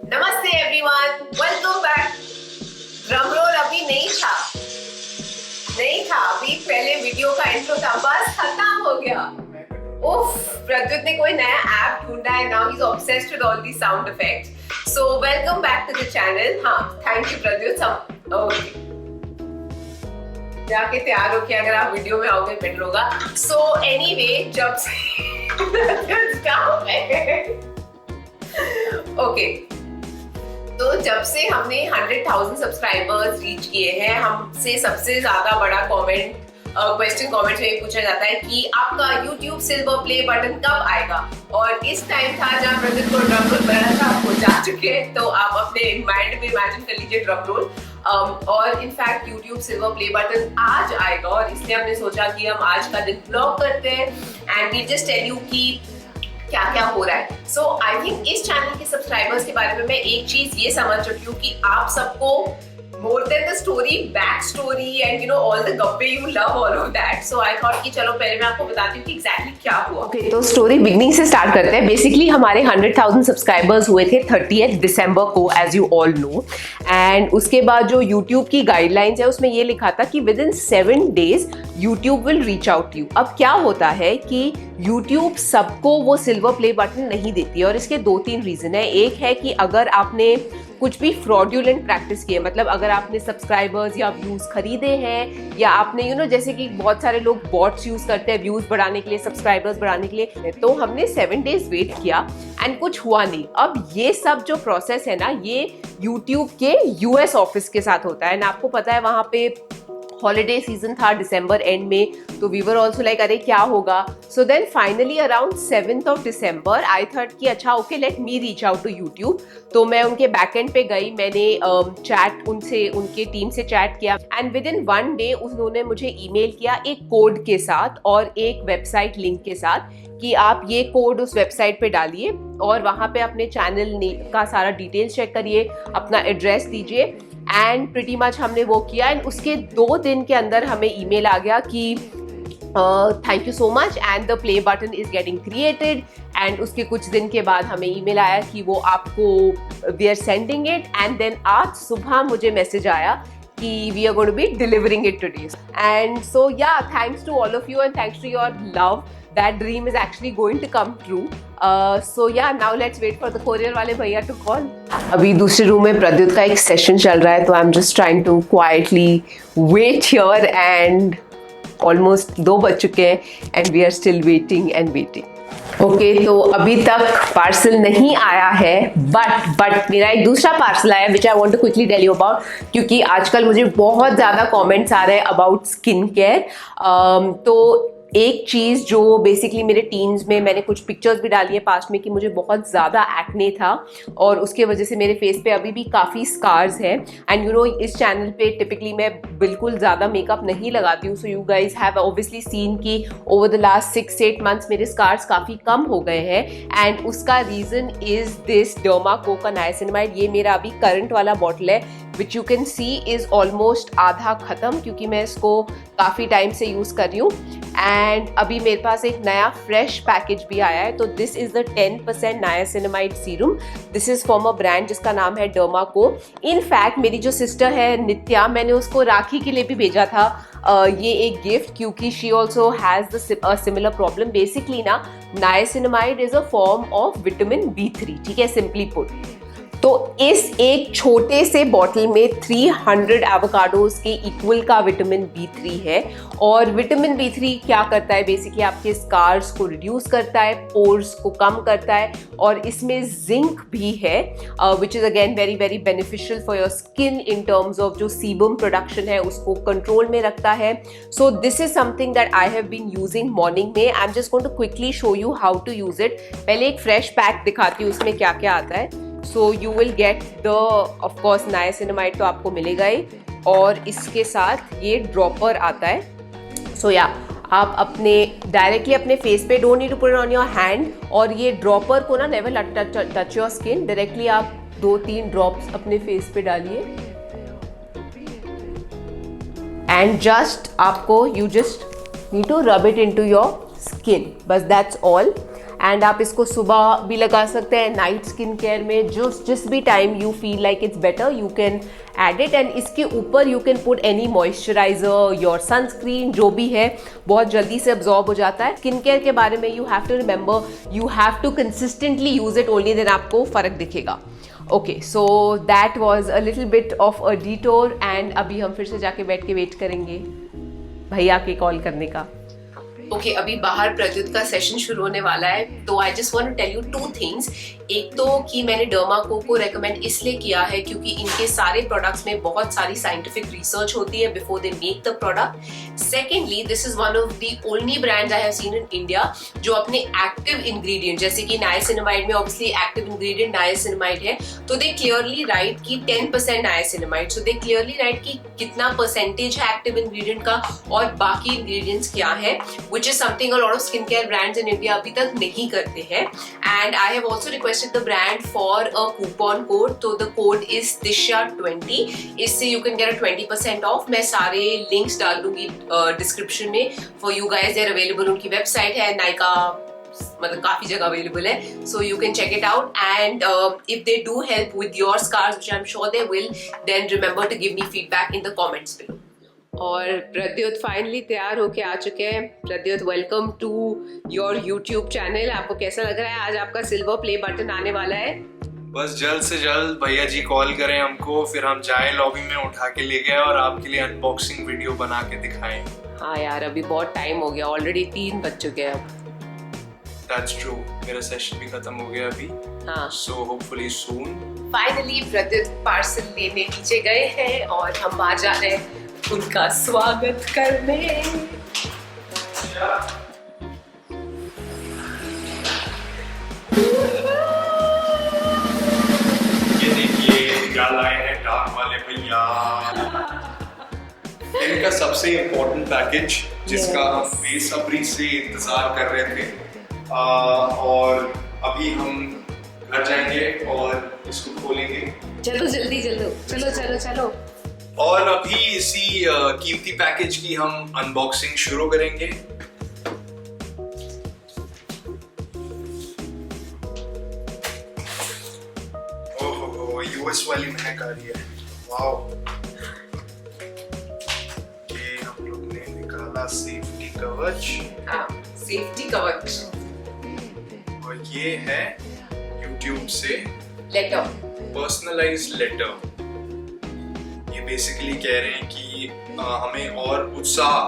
नमस्ते everyone, welcome back. Drum roll अभी नहीं था, अभी पहले वीडियो का इंट्रो था, बस खत्म हो गया। उफ, प्रद्युत ने कोई नया ऐप ढूंढा है, now he is obsessed with all the sound effects. So welcome back to the channel. हाँ, थैंक यू प्रद्युत। ओके, जाके तैयार होके अगर आप वीडियो में आओगे बेटर होगा। सो एनीवे, जब से ओके, तो जब से हमने 100,000 सब्सक्राइबर्स रीच किए हैं, हमसे सबसे ज्यादा बड़ा क्वेश्चन कमेंट्स में पूछा जाता है कि आपका YouTube सिल्वर प्ले बटन कब आएगा। और इस टाइम था जब प्रद्युत को ड्रम रोल बनाना था, आप हो जा चुके हैं, तो आप अपने माइंड में इमेजिन कर लीजिए ड्रम रोल। और in fact YouTube silver play button आज आएगा, और इसलिए हमने सोचा कि हम आज का दिन ब्लॉग करते हैं and we just tell you कि क्या क्या हो रहा है। सो आई थिंक इस चैनल के सब्सक्राइबर्स के बारे में मैं एक चीज ये समझ चुकी हूँ कि आप सबको more than the story, back story and you know all the गप्पे you love all of that. So I thought कि चलो पहले मैं आपको बताती हूँ कि exactly क्या हुआ। Okay, तो स्टोरी बिगनिंग से स्टार्ट करते हैं। बेसिकली हमारे 100,000 सब्सक्राइबर्स हुए थे 30th दिसंबर को, as you all know. And उसके बाद जो YouTube की गाइडलाइंस है उसमें ये लिखा था कि with in 7 days YouTube will reach out to you. अब क्या होता है कि YouTube सबको वो सिल्वर प्ले बटन नहीं देती, और इसके 2-3 रीजन है। एक है कि अगर आपने कुछ भी फ्रॉड्यूलेंट प्रैक्टिस की है, मतलब अगर आपने सब्सक्राइबर्स या व्यूज खरीदे हैं, या आपने जैसे कि बहुत सारे लोग बॉट्स यूज करते हैं व्यूज बढ़ाने के लिए, सब्सक्राइबर्स बढ़ाने के लिए, तो हमने 7 days वेट किया एंड कुछ हुआ नहीं। अब ये सब जो प्रोसेस है ना, ये YouTube के US ऑफिस के साथ होता है, ना आपको पता है वहां पे हॉलीडे सीजन था दिसंबर एंड में, तो वी वर ऑल्सो लाइक अरे क्या होगा। So then finally around 7th of December I thought कि अच्छा okay, let me reach out to YouTube. तो मैं उनके बैकएंड पे गई, मैंने चैट उनसे, उनके टीम से चैट किया एंड विद इन 1 day उन्होंने मुझे ईमेल किया एक कोड के साथ और एक वेबसाइट लिंक के साथ कि आप ये कोड उस वेबसाइट पे डालिए और वहाँ पे अपने चैनल का सारा डिटेल्स चेक करिए, अपना एड्रेस दीजिए। एंड प्रिटी मच हमने वो किया एंड उसके 2 दिन के अंदर हमें ईमेल आ गया कि thank you so much and the play button is getting created. And उसके कुछ दिन के बाद हमें ईमेल आया कि वो आपको we are sending it. And then आज सुबह मुझे मैसेज आया कि we are going to be delivering it today. And so yeah, thanks to all of you and thanks to your love, that dream is actually going to come true. So yeah, now let's wait for the courier वाले भैया to call. अभी दूसरे room में प्रद्युत का एक session चल रहा है, तो I'm just trying to quietly wait here and almost 2 बज चुके हैं and we are still waiting and waiting. Okay, तो अभी तक पार्सल नहीं आया है, बट मेरा एक दूसरा पार्सल आया which I want to quickly tell you about, क्योंकि आजकल मुझे बहुत ज़्यादा कमेंट्स आ रहे हैं अबाउट स्किन केयर। तो एक चीज़ जो बेसिकली मेरे टीन्स में, मैंने कुछ पिक्चर्स भी डाली है पास्ट में कि मुझे बहुत ज़्यादा एक्ने था और उसके वजह से मेरे फेस पे अभी भी काफ़ी स्कार्स हैं। एंड इस चैनल पे टिपिकली मैं बिल्कुल ज़्यादा मेकअप नहीं लगाती हूँ, so you guys have obviously seen कि ओवर द लास्ट 6-8 months मेरे स्कार्स काफ़ी कम हो गए हैं। एंड उसका रीज़न इज़ दिस डर्माको का नाइसिनामाइड। ये मेरा अभी करंट वाला बॉटल है which you can see is almost आधा ख़त्म, क्योंकि मैं इसको काफ़ी टाइम से यूज़ कर रही हूँ। एंड अभी मेरे पास एक नया फ्रेश पैकेज भी आया है, तो this is the 10% niacinamide serum. This is from a brand जिसका नाम है डर्माको। इनफैक्ट मेरी जो सिस्टर है नित्या, मैंने उसको राखी के लिए भी भेजा था ये एक गिफ्ट, क्योंकि she also has the similar problem. Basically ना, niacinamide is a form of vitamin B3, ठीक है, सिंपली पुट। तो इस एक छोटे से बॉटल में 300 एवोकाडोज के इक्वल का विटामिन B3 है। और विटामिन B3 क्या करता है, बेसिकली आपके स्कार्स को रिड्यूस करता है, पोर्स को कम करता है, और इसमें जिंक भी है which is again very very beneficial for your skin in terms of जो सीबम प्रोडक्शन है उसको कंट्रोल में रखता है। So this is something that I have been using morning में। I am just going to quickly show you how to use it. पहले एक fresh pack दिखाती हूँ उसमें क्या क्या आता है। So you will get the of course niacinamide तो आपको मिलेगा ही, और इसके साथ ये ड्रॉपर आता है। सो या आप अपने डायरेक्टली अपने फेस पे, don't need to put it on your hand, और ये ड्रॉपर को ना never touch your skin, directly आप 2-3 ड्रॉप्स अपने फेस पे डालिए एंड जस्ट आपको you just need to rub it into your skin, बस दैट्स ऑल। एंड आप इसको सुबह भी लगा सकते हैं, नाइट स्किन केयर में, जिस भी time you feel like it's better you can add it. And इसके ऊपर you can put any moisturiser, your sunscreen, जो भी है, बहुत जल्दी से अब्जॉर्ब हो जाता है। स्किन केयर के बारे में you have to remember, you have to consistently use it, only then आपको फर्क दिखेगा। Okay, so that was a little bit of a detour and अभी हम फिर से जाके बैठ के वेट करेंगे भैया के कॉल करने का। ओके, अभी बाहर प्रद्युत का सेशन शुरू होने वाला है, तो I just want to tell you 2 things. एक तो कि मैंने डर्माको को रेकमेंड इसलिए किया है क्योंकि इनके सारे प्रोडक्ट्स में बहुत सारी साइंटिफिक रिसर्च होती है before they make the product. Secondly, this is one of the only brands I have seen in India जो अपने एक्टिव इंग्रेडिएंट, जैसे कि नाइसिनामाइड में ऑब्वियसली एक्टिव इंग्रेडिएंट नाइसिनामाइड है, तो दे क्लियरली राइट कि 10% niacinamide, so they clearly right कि कितना परसेंटेज है एक्टिव इंग्रेडिएंट का और बाकी इंग्रेडिएंट्स क्या है, which is something a lot of skincare brands in India अभी तक नहीं करते हैं। And I have also requested the brand for a coupon code, तो the code is Tisha20, इससे you can get a 20% off। मैं सारे links डाल दूंगी डिस्क्रिप्शन में for you guys, they're available, उनकी वेबसाइट है, नाइका मतलब काफी जगह अवेलेबल है, so you can check it out and if they do help with your scars, which I'm sure they will, then remember to give me feedback in the comments below। और Pradyut finally तैयार होके आ चुके हैं। Pradyut, welcome to your YouTube channel. आपको कैसा लग रहा है? आज आपका सिल्वर प्ले बटन आने वाला है। बस जल्द से जल्द भैया जी कॉल करें हमको, फिर हम जाए लॉबी में, उठा के ले गए और आपके लिए अनबॉक्सिंग वीडियो बना के दिखाएं। हाँ यार, अभी बहुत टाइम हो गया, ऑलरेडी 3 बज चुके हैं अब। That's true, मेरा सेशन भी खत्म हो गया अभी। हाँ, so hopefully soon। Finally Pradyut parcel लेने नीचे गए हैं और हम बाहर जा रहे हैं उनका स्वागत करने। ये देखिए क्या लाए हैं डाक वाले भैया, इनका सबसे इम्पोर्टेंट पैकेज जिसका हम बेसब्री से इंतजार कर रहे थे, और अभी हम घर जाएंगे और इसको खोलेंगे। चलो जल्दी चलो चलो चलो चलो। और अभी इसी कीमती पैकेज की हम अनबॉक्सिंग शुरू करेंगे। ओहो, यूएस वाली महक आ रही है, वाओ। ये हम लोग ने निकाला सेफ्टी कवच। हाँ, सेफ्टी कवच। और ये है YouTube से लेटर, पर्सनलाइज्ड लेटर। बेसिकली कह रहे हैं कि हमें और उत्साह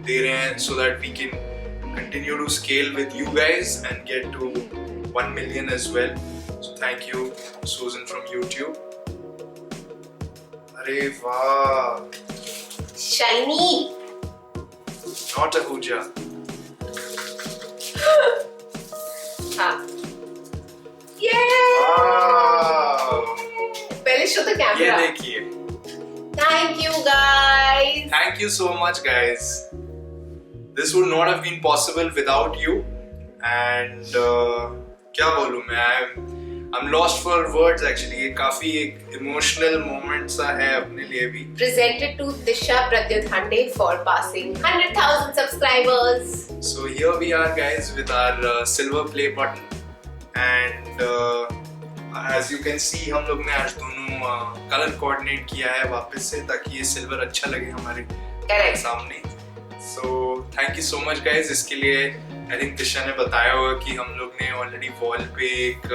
दे रहे हैं so that we can continue to scale with you guys and get to 1 million as well. So thank you Susan from YouTube. अरे वाह, shiny, not a huja। हाँ, yeah, पहले शो तो कैमरा। ये देखिए। Thank you guys. Thank you so much guys. This would not have been possible without you. And क्या बोलूँ मैं, I'm lost for words actually। ये काफी एक emotional moment सा है अपने लिए भी। Presented to Tisha Pradyuthande for passing 100,000 subscribers. So here we are guys with our silver play button, and as you can see हम लोग ने आज दोनों कलर कोऑर्डिनेट किया है वापस से, ताकि ये सिल्वर अच्छा लगे हमारे सामने। So thank you so much guys। इसके लिए I think तिशा ने बताया होगा कि हम लोग ने ऑलरेडी वॉल पे एक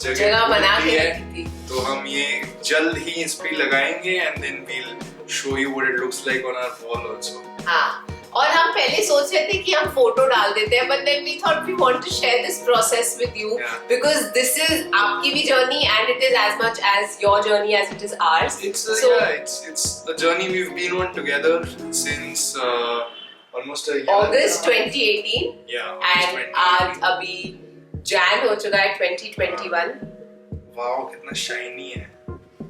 जगह बना के रखी थी, तो हम ये जल्द ही इस पे लगाएंगे and then we'll show you what it looks like on our wall also। हाँ, और हम पहले सोच रहे थे कि हम फोटो डाल देते हैं, but then we thought we want to share this process with you, because this is आपकी भी journey and it is as much as your journey as it is ours। It's the journey we've been on together since almost a year। August 2018। Yeah। And आज अभी Jan हो चुका है 2021। Wow, कितना shiny है।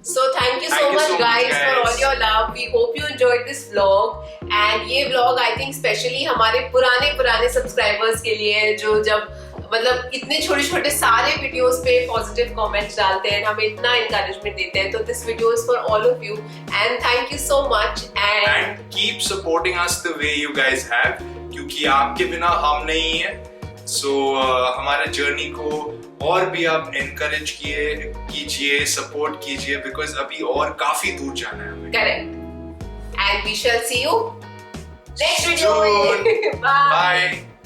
So thank you so much guys for all your love। We hope you enjoyed this vlog, and ये vlog I think specially हमारे पुराने सब्सक्राइबर्स के लिए है, जो जब मतलब इतने छोटे सारे वीडियोस पे पॉजिटिव कमेंट्स डालते हैं, हमें इतना encouragement देते हैं, तो this video is for all of you and thank you so much and keep supporting us the way you guys have, क्योंकि आपके बिना हम नहीं है। सो हमारे जर्नी को और भी आप एनकरेज कीजिए, सपोर्ट कीजिए, बिकॉज अभी और काफी दूर जाना है हमें। Correct, and we shall see you next video Soon. में। बाय। Bye.